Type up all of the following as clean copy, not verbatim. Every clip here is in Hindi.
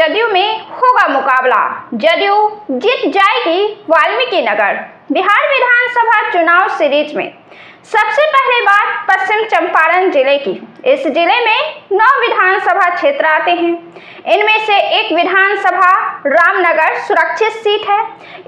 जदयू में होगा मुकाबला, जदयू जीत जाएगी वाल्मीकि नगर। बिहार विधानसभा चुनाव सीरीज में सबसे पहले बात पश्चिम चंपारण जिले की। इस जिले में 9 विधानसभा क्षेत्र आते हैं। इनमें से एक विधानसभा रामनगर सुरक्षित सीट है।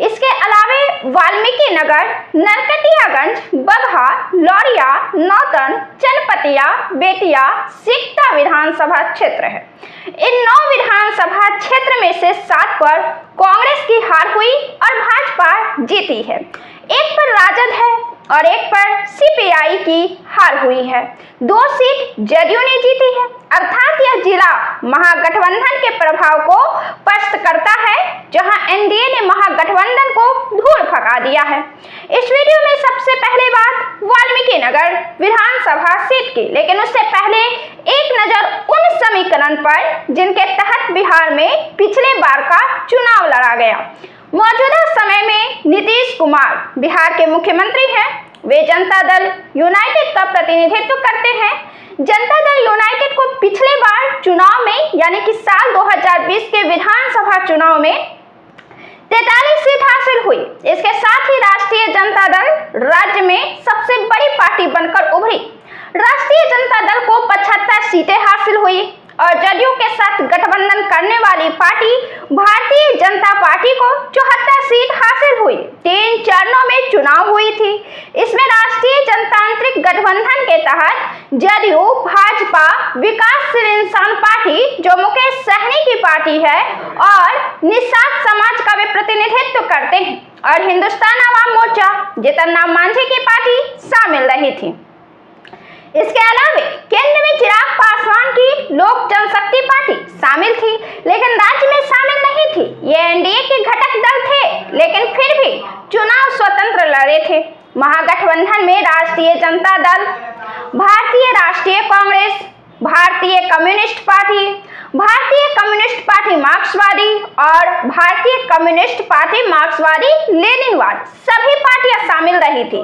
इसके अलावे वाल्मीकि नगर, नरकटियागंज, बगहा, लौरिया, नौतन, चनपतिया, बेतिया, सिकटा विधानसभा क्षेत्र है। इन 9 विधानसभा क्षेत्र में से 7 पर कांग्रेस की हार हुई और भाजपा जीती है। एक पर राजद है और एक पर सीपीआई की हार हुई है। 2 सीट जदयू ने जीती है, अर्थात यह जिला महागठबंधन के प्रभाव को स्पष्ट करता है, जहां एनडीए ने महागठबंधन को धूल भगा दिया है। इस वीडियो में सबसे पहले बात वाल्मीकि नगर विधानसभा सीट की, लेकिन उससे पहले एक नजर उन समीकरण पर जिनके तहत बिहार में पिछले बार का चुनाव लड़ा गया। मौजूदा समय में नीतीश कुमार बिहार के मुख्यमंत्री हैं। वे जनता दल यूनाइटेड का प्रतिनिधित्व करते हैं। जनता दल यूनाइटेड को पिछले बार चुनाव में यानी कि साल 2020 के विधानसभा चुनाव में 43 सीट हासिल हुई। इसके साथ ही राष्ट्रीय जनता दल राज्य में सबसे बड़ी पार्टी बनकर उभरी। राष्ट्रीय जनता दल को 75 सीटें हासिल हुई और जदयू के साथ गठबंधन करने वाली पार्टी भारतीय जनता पार्टी को 74 सीट हासिल हुई। 3 चरणों में चुनाव हुई थी। इसमें राष्ट्रीय जनतांत्रिक गठबंधन के तहत जदयू, भाजपा, विकासशील इंसान पार्टी जो मुकेश सहनी की पार्टी है और निषाद समाज का वे प्रतिनिधित्व करते हैं, और हिंदुस्तान आवाम मोर्चा जीतन राम मांझी की पार्टी शामिल रही थी। इसके अलावा केंद्र में चिराग पासवान की लोक जनशक्ति पार्टी शामिल थी, लेकिन राज्य में शामिल नहीं थी। ये एनडीए के घटक दल थे, लेकिन फिर भी चुनाव स्वतंत्र लड़े थे। महागठबंधन में राष्ट्रीय जनता दल, भारतीय राष्ट्रीय कांग्रेस, भारतीय कम्युनिस्ट पार्टी मार्क्सवादी और भारतीय कम्युनिस्ट पार्टी मार्क्सवादी लेनिनवाद सभी पार्टियां शामिल रही थी।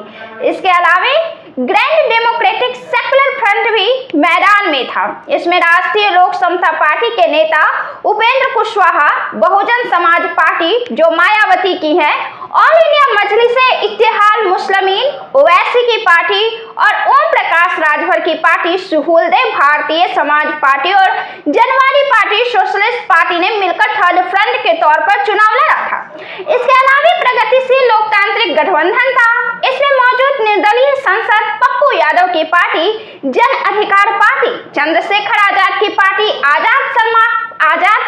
इसके अलावा ग्रैंड डेमोक्रेटिक सेक्युलर फ्रंट भी मैदान में था। इसमें राष्ट्रीय लोक समता पार्टी के नेता उपेंद्र कुशवाहा, बहुजन समाज पार्टी जो मायावती की है, ऑल इंडिया मजलिस-ए-इत्तेहाद मुस्लिमीन ओवैसी की पार्टी और ओम प्रकाश राजभर की पार्टी सुहूलदेव भारतीय समाज पार्टी और जनवादी पार्टी सोशलिस्ट पार्टी ने मिलकर थर्ड फ्रंट के तौर पर चुनाव लड़ा था। इसके अलावा प्रगतिशील लोकतांत्रिक गठबंधन था। इसमें मौजूद निर्दलीय सांसद पप्पू यादव की पार्टी, जन अधिकार पार्टी, चंद्रशेखर आजाद की party, Azad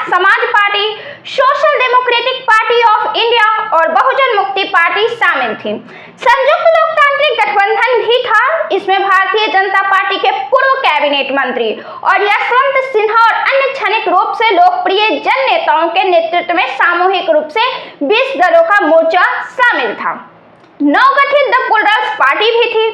Samaj party, social democratic party of India और बहुजन मुक्ति पार्टी शामिल थी। संयुक्त लोकतांत्रिक गठबंधन भी था। इसमें भारतीय जनता पार्टी के पूर्व कैबिनेट मंत्री और यशवंत सिन्हा और अन्य क्षणिक रूप से लोकप्रिय जन नेताओं के नेतृत्व में सामूहिक रूप से 20 दलों का मोर्चा शामिल था। नवगठित द पुलर्स पार्टी भी थी,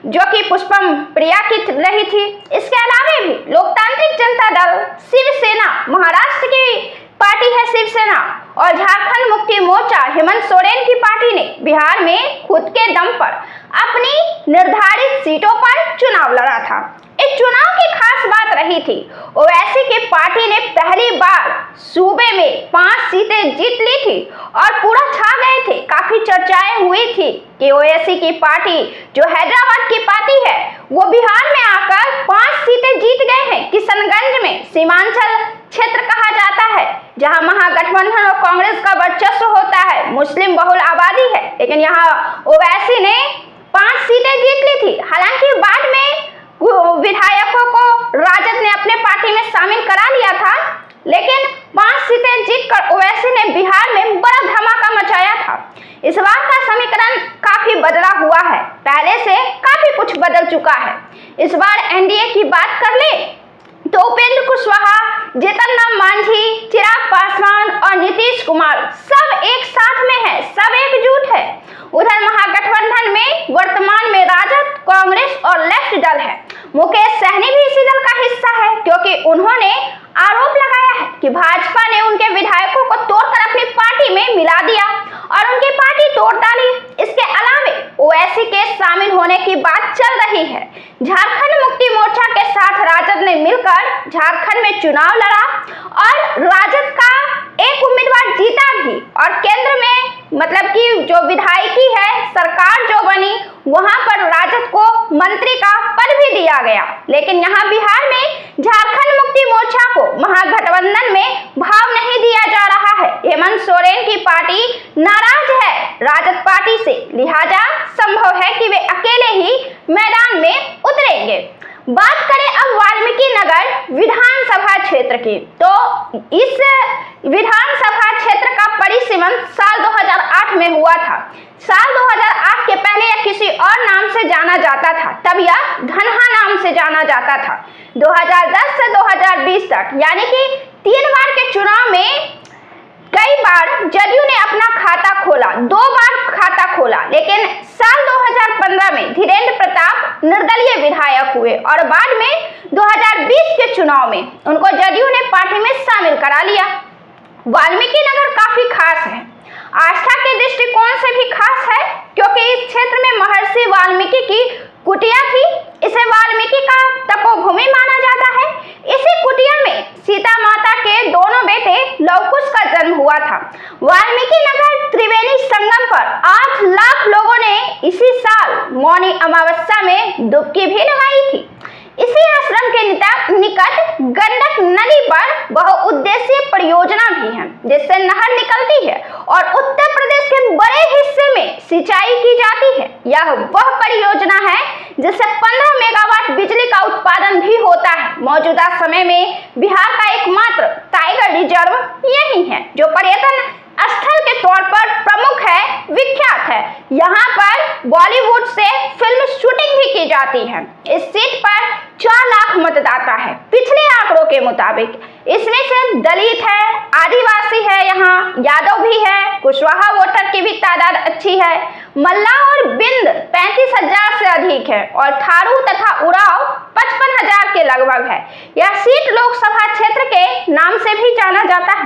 जो कि पुष्पम प्रिया की रही थी। इसके अलावा भी लोकतांत्रिक जनता दल, शिवसेना, महाराष्ट्र की पार्टी है शिवसेना, और झारखंड मुक्ति मोर्चा हेमंत सोरेन की पार्टी ने बिहार में खुद के दम पर अपनी निर्धारित सीटों पर चुनाव लड़ा था। इस चुनाव की खास बात रही थी, ओवैसी की पार्टी ने पहली बार सूबे में 5 सीटें जीत ली थी और पूरा छा गए थे। काफी चर्चाएं हुई थी कि ओवैसी की पार्टी जो हैदराबाद की पार्टी है, वो बिहार में आकर 5 सीटें जीत गए हैं। किशनगंज में सीमांचल क्षेत्र कहा जाता है, जहां महागठबंधन और कांग्रेस का वर्चस्व होता है, मुस्लिम बहुल आबादी है, लेकिन यहाँ ओवैसी ने 5 सीटें जीत ली थी। हालांकि बाद में विधायकों को राजद ने अपने पार्टी में शामिल करा लिया था, लेकिन 5 सीटें जीतकर ओवैसी ने बिहार में बड़ा धमाका मचाया था। इस बार का समीकरण काफी बदला हुआ है, पहले से काफी कुछ बदल चुका है। इस बार एनडीए की बात कर ले तो उपेंद्र कुशवाहा, जीतन राम मांझी, चिराग पासवान और नीतीश कुमार सब एक साथ में है, सब एकजुट है। उधर महागठबंधन में वर्तमान में राजद, कांग्रेस और लेफ्ट दल है। मुकेश सहनी भी इसी दल का हिस्सा है, क्योंकि उन्होंने आरोप लगाया है कि भाजपा ने उनके विधायकों को तोड़कर अपनी पार्टी में मिला दिया और उनकी पार्टी तोड़ डाली। इसके अलावा ओवैसी के शामिल होने की बात चल रही है। झारखंड मुक्ति मोर्चा के साथ राजद ने मिलकर झारखंड में चुनाव लड़ा और राजद का एक उम्मीदवार जीता भी और केंद्र में मतलब कि जो विधायकी है सरकार जो बनी वहां पर राजद को मंत्री का पद भी दिया गया। लेकिन यहाँ बिहार में झारखंड मुक्ति मोर्चा को महागठबंधन में भाव नहीं दिया जा रहा है। हेमंत सोरेन की पार्टी नाराज है राजद पार्टी से, लिहाजा संभव है कि वे अकेले ही मैदान में उतरेंगे। बात करें अब वाल्मीकि नगर विधानसभा क्षेत्र की, तो इस विधानसभा क्षेत्र का परिसीमन साल 2008 में हुआ था। साल 2008 के पहले यह किसी और नाम से जाना जाता था, तब यह धनहा नाम से जाना जाता था। 2010 से 2020 तक यानी कि 3 बार के चुनाव में कई बार जदयू ने अपना खाता खोला, 2 बार खाता खोला, लेकिन साल 2015 में धीरेन्द्र प्रताप निर्दलीय विधायक हुए और बाद में 2020 के चुनाव में उनको जदयू ने पार्टी में शामिल करा लिया। वाल्मीकि नगर काफी खास है, आस्था के दृष्टिकोण से भी खास है क्योंकि इस क्षेत्र में महर्षि वाल्मीकि की कुटिया थी। इसे वाल्मीकि का तपोभूमि माना जाता है। इसी कुटिया में सीता माता के दोनों बेटे लवकुश का जन्म हुआ था। वाल्मीकि नगर त्रिवेणी संगम पर 8 लाख लोगों ने इसी साल मौनी अमावस्या में डुबकी भी लगाई थी। इसी आश्रम के निकट गंडक नदी पर बहुउद्देशीय परियोजना भी है जिससे नहर निकलती है और उत्तर प्रदेश के बड़े हिस्से में सिंचाई की जाती है। यह वह परियोजना है जिससे 15 मेगावाट बिजली का उत्पादन भी होता है। मौजूदा समय में बिहार का एकमात्र टाइगर रिजर्व यही है जो पर्यटन स्थल के तौर पर प्रमुख है, विख्यात है। यहाँ पर बॉलीवुड से फिल्म शूटिंग भी की जाती है। इस सीट पर 4 लाख मतदाता है पिछले आंकड़ों के मुताबिक। इसमें से दलित है, आदिवासी है, यहाँ यादव भी है, कुशवाहा वोटर की भी तादाद अच्छी है। मल्ला और बिंद 35,000 से अधिक है और थारू तथा उराव 55,000 के लगभग है। यह सीट लोकसभा क्षेत्र के नाम से भी जाना जाता है।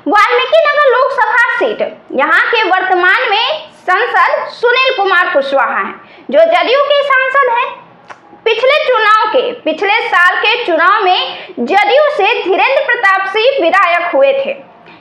वाल्मीकि नगर लोकसभा सीट यहाँ के वर्तमान में सांसद सुनील कुमार कुशवाहा हैं जो जदयू के सांसद हैं। पिछले साल के चुनाव में जदयू से धीरेन्द्र प्रताप सिंह विधायक हुए थे।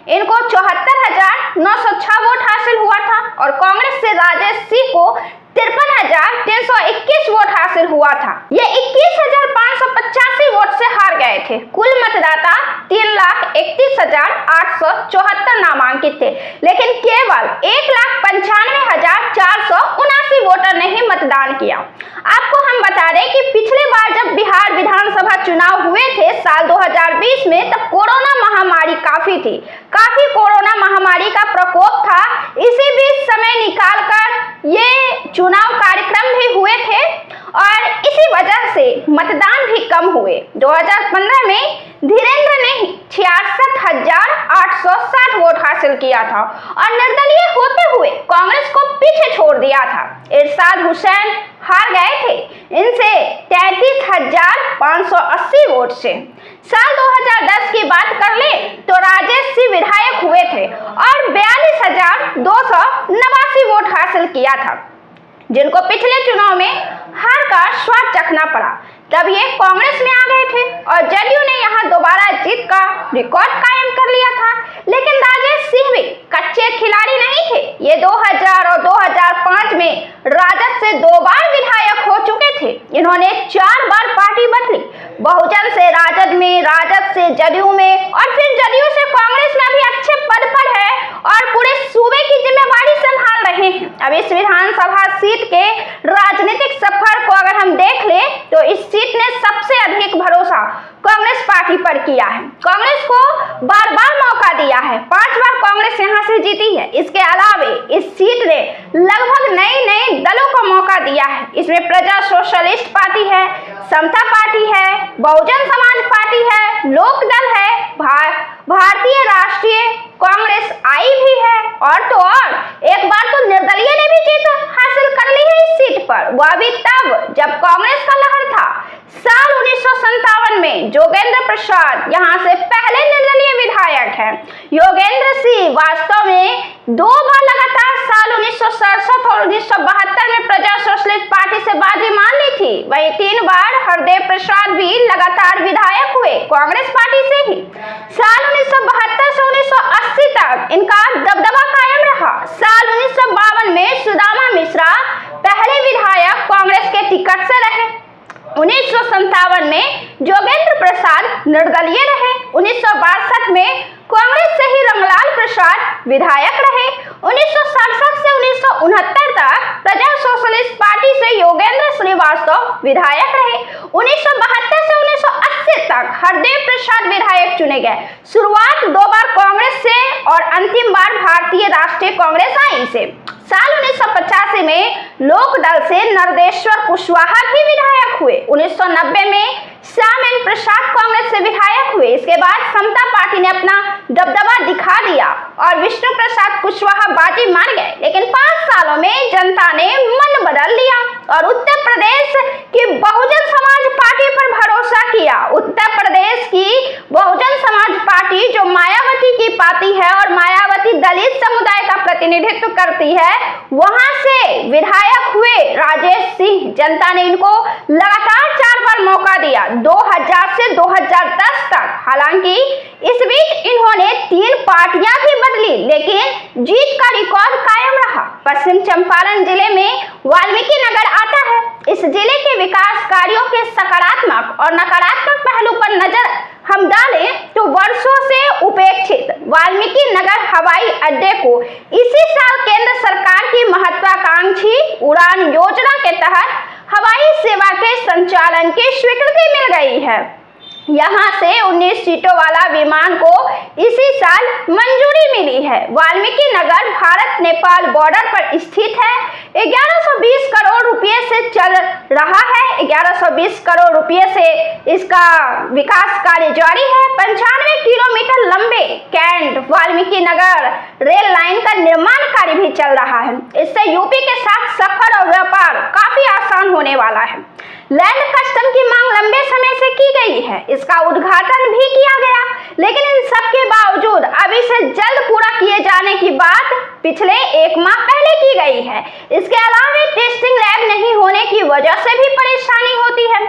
इनको 74,906 वोट हासिल हुआ था और कांग्रेस से राजेश सिंह को 53,321 वोट हासिल हुआ था। ये 21,585 वोट से हार गए थे। कुल मतदाता 3,31,874 नामांकित थे, लेकिन केवल 1,95,479 वोटर ने ही मतदान किया। आपको हम बता दें कि पिछली बार जब बिहार विधानसभा चुनाव हुए थे साल 2020 में, तब कोरोना महामारी काफी थी, काफी कोरोना महामारी का प्रकोप था। इसी बीच समय निकालकर ये चुनाव कार्यक्रम भी हुए थे और इसी वजह से मतदान भी कम हुए। 2015 में धीरेन्द्र ने 66,860 वोट हासिल किया था और निर्दलीय होते हुए कांग्रेस को पीछे छोड़ दिया था। इरशाद हुसैन हार गए थे इनसे 33,580 वोट से। साल 2010 की बात कर ले तो राजेश सिंह विधायक हुए थे और 42,289 वोट हासिल किया था, जिनको पिछले चुनाव में हार का स्वाद चखना पड़ा। तब ये कांग्रेस में आ गए थे और जदयू ने यहाँ दोबारा जीत का रिकॉर्ड कायम कर लिया था। लेकिन राजेश सिंह भी कच्चे खिलाड़ी नहीं थे। ये 2000 और 2005 में राजद से 2 बार विधायक हो चुके थे। इन्होंने 4 बार पार्टी बदली, बहुजन से राजद में, राजद से जदयू में और फिर जदयू से कांग्रेस में अभी अच्छे पद पर है और पूरे सूबे की जिम्मेवारी संभाल रहे हैं। अब इस विधानसभा सीट के राजनीतिक सफर को अगर हम देख ले तो इस सीट ने सबसे अधिक भरोसा कांग्रेस पार्टी पर किया है। कांग्रेस को बार बार मौका दिया है, 5 बार कांग्रेस यहां से जीती है। इसके अलावा इस सीट ने लगभग नए दलों को मौका दिया है। इसमें प्रजा सोशलिस्ट पार्टी है, समता पार्टी है, बहुजन समाज पार्टी है, लोक दल है, भारतीय राष्ट्रीय कांग्रेस आई भी है और तो और एक बार तो निर्दलीय ने भी जीत हासिल कर ली है इस सीट पर। वह भी तब जब कांग्रेस का लहर था। साल 1957 में जोगेंद्र प्रसाद यहाँ से पहले निर्दलीय विधायक हैं। योगेंद्र सिंह वास्तव में 2 बार लगातार साल 1967 और 1972 में प्रजा सोशलिस्ट पार्टी से बाजी मान ली थी। वहीं 3 बार हरदेव प्रसाद भी लगातार विधायक हुए कांग्रेस पार्टी से ही। साल 1972 से 1980 तक इनका दबदबा कायम रहा। साल 1952 में सुदामा मिश्रा पहले विधायक कांग्रेस के टिकट से रहे। 1957 में जोगेंद्र प्रसाद निर्दलीय रहे। 1962 में कांग्रेस से ही रंगलाल प्रसाद विधायक रहे। 1967 से 1969 तक प्रजा सोशलिस्ट पार्टी से योगेंद्र श्रीवास्तव विधायक रहे। 1972 से 1980 तक हरदेव प्रसाद विधायक चुने गए। शुरुआत 2 बार कांग्रेस से और अंतिम बार भारतीय राष्ट्रीय कांग्रेस आई से। साल 1985 में लोकदल से नरदेश्वर कुशवाहा भी विधायक हुए। 1990 में श्याम एन प्रसाद कांग्रेस से विधायक हुए। इसके बाद समता पार्टी ने अपना दबदबा दिखा दिया और विष्णु प्रसाद कुशवाहा बाजी मार गए। लेकिन 5 सालों में जनता ने मन बदल लिया और उत्तर प्रदेश की बहुजन समाज पार्टी पर भरोसा किया। उत्तर प्रदेश की बहुजन समाज पार्टी जो मायावती की पार्टी है और मायावती दलित समुदाय का प्रतिनिधित्व करती है, वहां से विधायक हुए राजेश सिंह। जनता ने इनको लगातार 4 बार मौका दिया, 2000 से 2010 तक। हालांकि इस बीच इन्होंने 3 पार्टियां भी बदली, लेकिन जीत का रिकॉर्ड कायम रहा। पश्चिम चंपारण जिले में वाल्मीकि नगर आता है। इस जिले के विकास कार्यों के सकारात्मक और नकारात्मक पहलू पर नजर हम डालें तो वर्षों से उपेक्षित वाल्मीकि नगर हवाई अड्डे को इसी साल केंद्र सरकार की महत्वाकांक्षी उड़ान योजना के तहत हवाई सेवा के संचालन की स्वीकृति मिल गई है। यहां से 19 सीटों वाला विमान को इसी साल मंजूरी मिली है। वाल्मीकि नगर भारत नेपाल बॉर्डर पर स्थित है। 1120 करोड़ रुपए से चल रहा है। 1120 करोड़ रुपए से इसका विकास कार्य जारी है। 95 किलोमीटर लंबे cantt Valmiki Nagar rail line का निर्माण कार्य भी चल रहा है। इससे यूपी के साथ सफर और व्यापार काफी आसान होने वाला है। लैंड कस्टम की मांग लंबे समय से की गई है। इसका उद्घाटन भी किया गया, लेकिन इन सब के बावजूद अब इसे जल्द पूरा किए जाने की बात पिछले 1 माह पहले की गई है। इसके अलावा टेस्टिंग लैब नहीं होने की वजह से भी परेशानी होती है।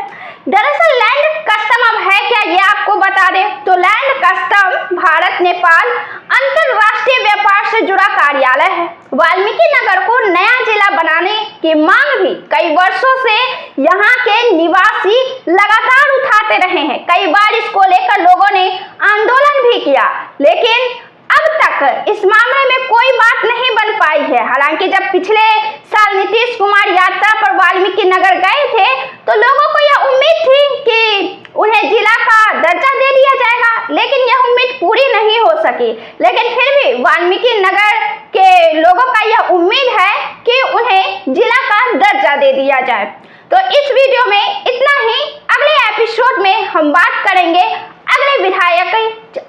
दरअसल लैंड कस्टम अब है क्या, ये आपको बता दें तो लैंड कस्टम भारत नेपाल अंतरराष्ट्रीय व्यापार से जुड़ा कार्यालय है। वाल्मीकि नगर को नया जिला बनाने की मांग भी कई वर्षों से यहाँ के निवासी लगातार उठाते रहे हैं। कई बार इसको लेकर लोगों ने आंदोलन भी किया, लेकिन अब तक इस मामले में कोई बात नहीं बन पाई है। हालांकि जब पिछले साल नीतीश कुमार यात्रा पर वाल्मीकि नगर गए थे तो लोगों को यह उम्मीद थी कि उन्हें जिला का दर्जा दे दिया जाएगा, लेकिन यह उम्मीद पूरी नहीं हो सकी। लेकिन फिर भी वाल्मीकि नगर के लोगों का यह उम्मीद है कि उन्हें जिला का दर्जा दे दिया जाए। तो इस वीडियो में इतना ही। अगले एपिसोड में हम बात करेंगे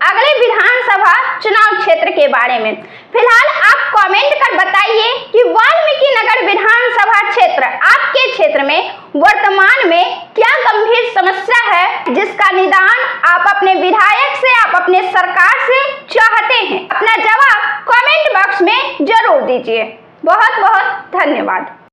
अगले विधानसभा चुनाव क्षेत्र के बारे में। फिलहाल आप कमेंट कर बताइए कि वाल्मीकि नगर विधानसभा क्षेत्र आपके क्षेत्र में वर्तमान में क्या गंभीर समस्या है जिसका निदान आप अपने विधायक से, आप अपने सरकार से चाहते हैं। अपना जवाब कमेंट बॉक्स में जरूर दीजिए। बहुत बहुत धन्यवाद।